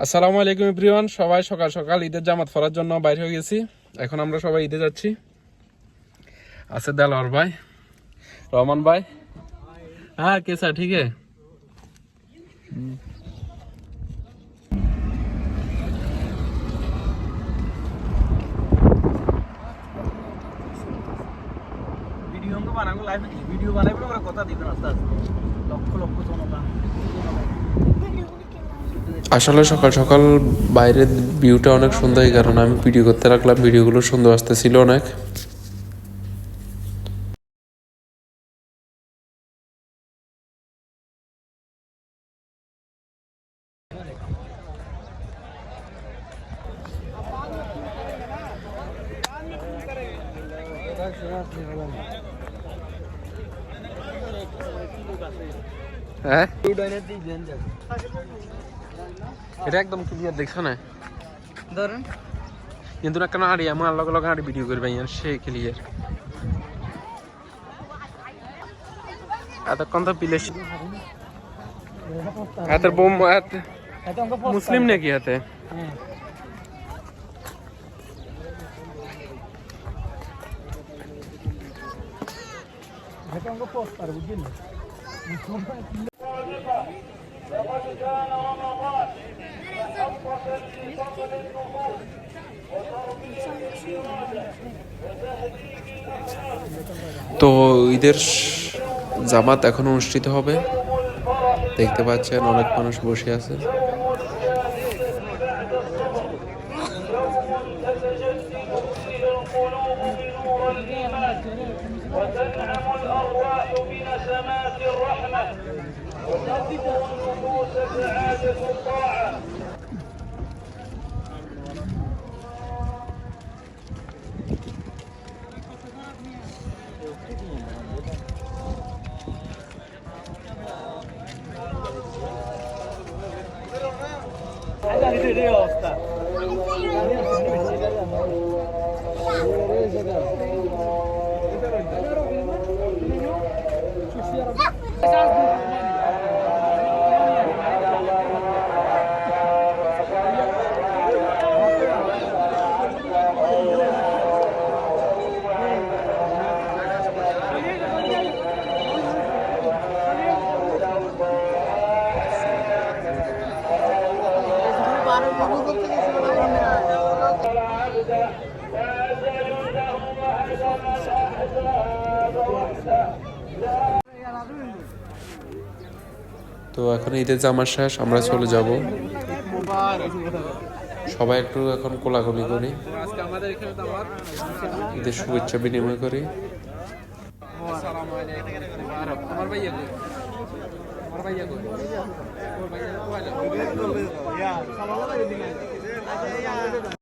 আসসালামু আলাইকুম এভরিওয়ান, সবাই সকাল সকাল ঈদের জামাত পরার জন্য বাইরে হয়ে গেছি। এখন আমরা সবাই ঈদে যাচ্ছি। আছে দেলোয়ার ভাই, রহমান ভাই, হ্যাঁ কেসা ঠিক আছে। ভিডিও বানাইবো আমরা কথা দিবেন আস্তে আস্তে লক্ষ লক্ষ জনতা। আসলে সকাল সকাল বাইরের ভিউটা অনেক সুন্দর, এই কারণে আমি ভিডিও করতে রাখলাম। ভিডিওগুলো সুন্দর আসতেছিল অনেক। হ্যাঁ এটা একদম ক্লিয়ার দেখছো না ধরেন কিন্তু না কেন আড়ি আমার লগে লগে আড়ি ভিডিও করবে সে ক্লিয়ার এতক্ষণ তো পিলে হাতের বোম মুসলিম নাকি হাতে তো ঈদের জামাত এখন অনুষ্ঠিত হবে। দেখতে পাচ্ছেন অনেক মানুষ বসে আছে। অবস্থা তো এখন ঈদের জামার শেষ, আমরা চলে যাব। সবাই একটু এখন কোলাকুলি করি, ঈদের শুভেচ্ছা বিনিময় করি। আমার ভাইয়া